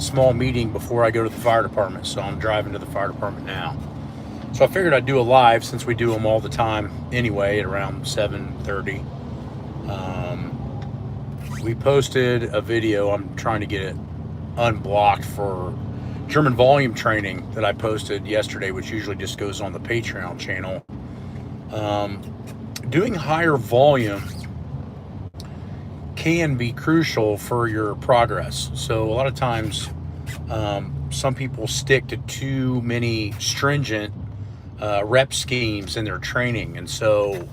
small meeting before I go to the fire department. So I'm driving to the fire department now. So I figured I'd do a live since we do them all the time anyway at around 7:30. We posted a video. I'm trying to get it unblocked for German volume training that I posted yesterday, which usually just goes on the Patreon channel. Doing higher volume can be crucial for your progress. So a lot of times, some people stick to too many stringent rep schemes in their training. And so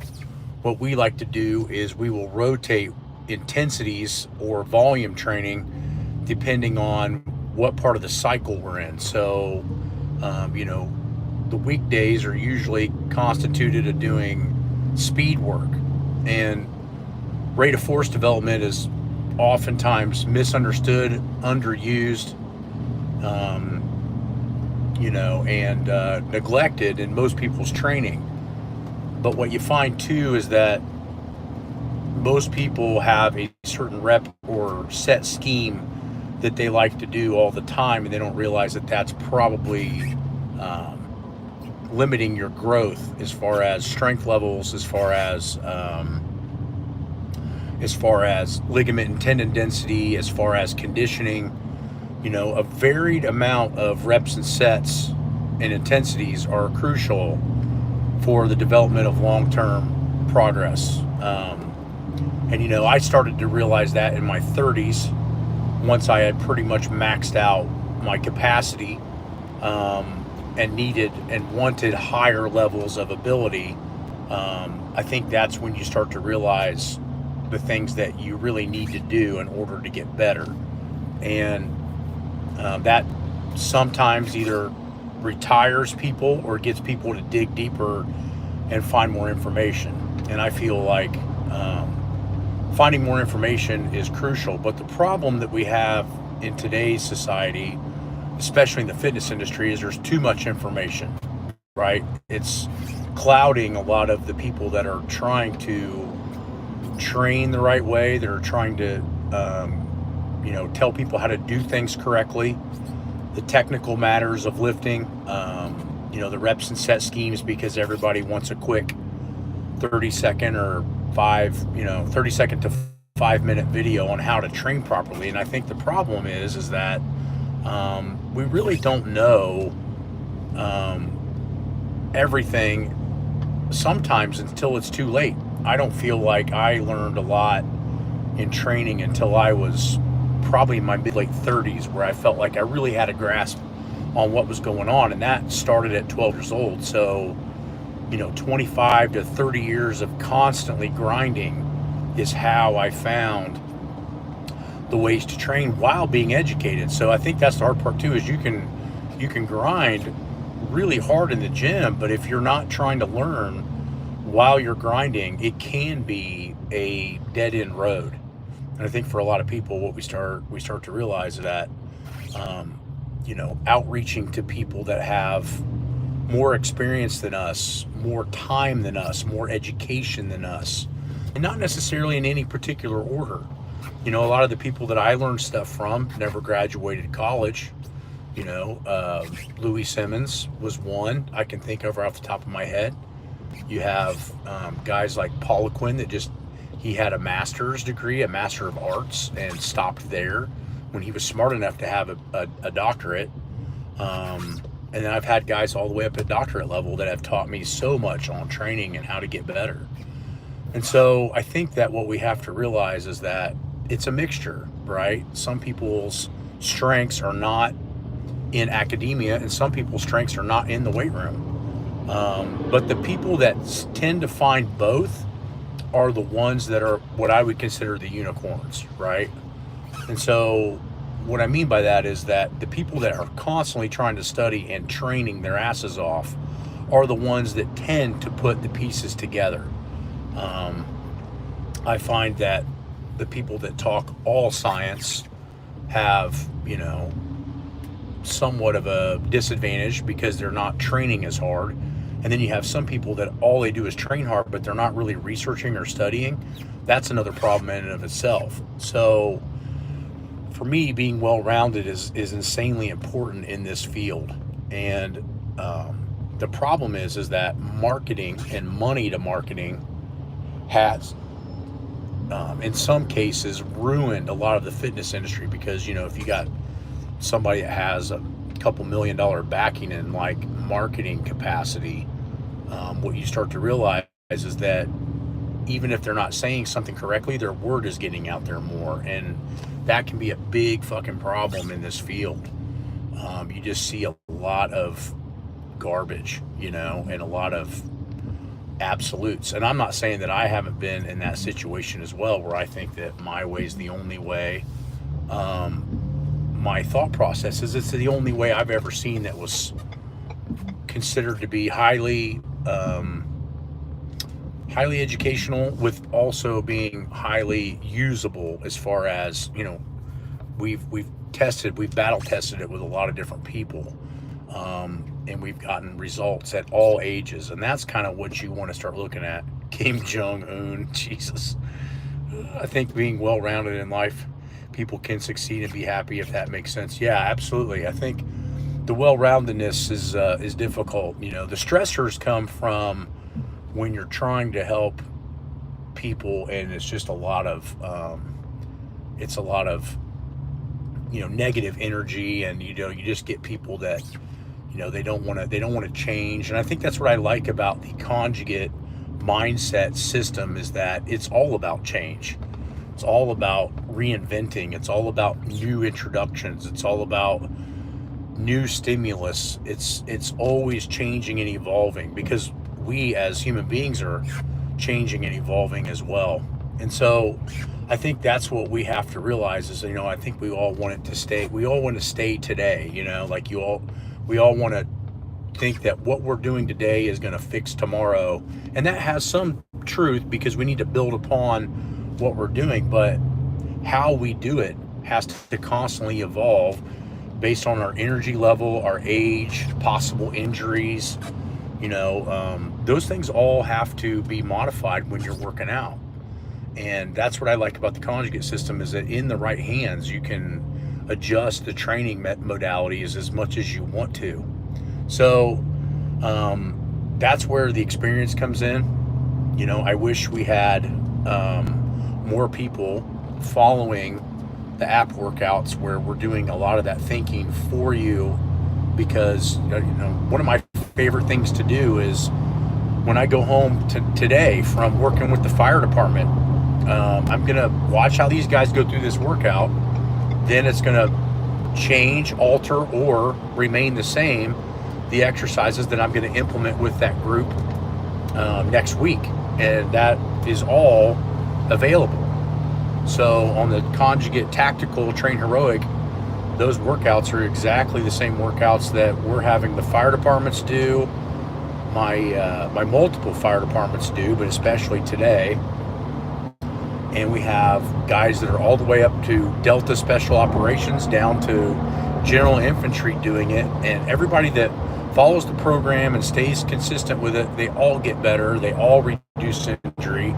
what we like to do is we will rotate intensities or volume training depending on what part of the cycle we're in. So, the weekdays are usually constituted of doing speed work, and rate of force development is oftentimes misunderstood, underused, and neglected in most people's training. But what you find too is that most people have a certain rep or set scheme that they like to do all the time, and they don't realize that that's probably limiting your growth as far as strength levels, as far as ligament and tendon density, as far as conditioning. A varied amount of reps and sets and intensities are crucial for the development of long-term progress. I started to realize that in my 30s, once I had pretty much maxed out my capacity, and needed and wanted higher levels of ability. I think that's when you start to realize the things that you really need to do in order to get better. And that sometimes either retires people or gets people to dig deeper and find more information. And I feel like finding more information is crucial. But the problem that we have in today's society, especially in the fitness industry, is there's too much information, right? It's clouding a lot of the people that are trying to train the right way. They're trying to, tell people how to do things correctly, the technical matters of lifting, the reps and set schemes, because everybody wants a quick 30-second or 30-second to 5-minute video on how to train properly. And I think the problem is that we really don't know everything sometimes until it's too late. I don't feel like I learned a lot in training until I was probably in my mid-late 30s, where I felt like I really had a grasp on what was going on, and that started at 12 years old. So 25 to 30 years of constantly grinding is how I found the ways to train while being educated. So I think that's the hard part too, is you can grind really hard in the gym, but if you're not trying to learn while you're grinding, it can be a dead-end road. And I think for a lot of people, what we start to realize is that outreaching to people that have more experience than us, more time than us, more education than us, and not necessarily in any particular order. A lot of the people that I learned stuff from never graduated college. Louis Simmons was one I can think of right off the top of my head. You have guys like Poliquin that he had a master's degree, a master of arts, and stopped there when he was smart enough to have a doctorate. And then I've had guys all the way up at doctorate level that have taught me so much on training and how to get better. And so I think that what we have to realize is that it's a mixture, right? Some people's strengths are not in academia, and some people's strengths are not in the weight room. But the people that tend to find both are the ones that are what I would consider the unicorns, right? And so what I mean by that is that the people that are constantly trying to study and training their asses off are the ones that tend to put the pieces together. I find that the people that talk all science have, somewhat of a disadvantage because they're not training as hard. And then you have some people that all they do is train hard, but they're not really researching or studying. That's another problem in and of itself. So for me, being well-rounded is insanely important in this field. And the problem is that marketing and money to marketing has, in some cases, ruined a lot of the fitness industry, because if you got somebody that has a couple $1 million backing in like marketing capacity, what you start to realize is that even if they're not saying something correctly, their word is getting out there more, and that can be a big fucking problem in this field. You just see a lot of garbage, and a lot of absolutes. And I'm not saying that I haven't been in that situation as well, where I think that my way is the only way. My thought process is it's the only way I've ever seen that was considered to be highly educational, with also being highly usable, as far as we've battle tested it with a lot of different people, and we've gotten results at all ages. And that's kind of what you want to start looking at. Kim Jong-un, Jesus. I think being well-rounded in life, people can succeed and be happy, if that makes sense. Yeah, absolutely. I think the well-roundedness is difficult. The stressors come from when you're trying to help people, and it's just a lot of negative energy, and you just get people that they don't want to change. And I think that's what I like about the conjugate mindset system, is that it's all about change. It's all about reinventing. It's all about new introductions. It's all about new stimulus. It's always changing and evolving, because we as human beings are changing and evolving as well. And so I think that's what we have to realize is, I think we all want it to stay. We all want to stay today, we all want to think that what we're doing today is going to fix tomorrow. And that has some truth, because we need to build upon what we're doing, but how we do it has to constantly evolve based on our energy level, our age, possible injuries. Those things all have to be modified when you're working out. And that's what I like about the conjugate system, is that in the right hands, you can adjust the training modalities as much as you want to. So that's where the experience comes in. I wish we had more people following the app workouts, where we're doing a lot of that thinking for you, because one of my favorite things to do is, when I go home today from working with the fire department, I'm gonna watch how these guys go through this workout. Then it's gonna change, alter, or remain the same, the exercises that I'm gonna implement with that group next week. And that is all available. So on the conjugate tactical train heroic, those workouts are exactly the same workouts that we're having the fire departments do, my multiple fire departments do, but especially today. And we have guys that are all the way up to Delta Special Operations, down to General Infantry doing it. And everybody that follows the program and stays consistent with it, they all get better. They all reduce injury.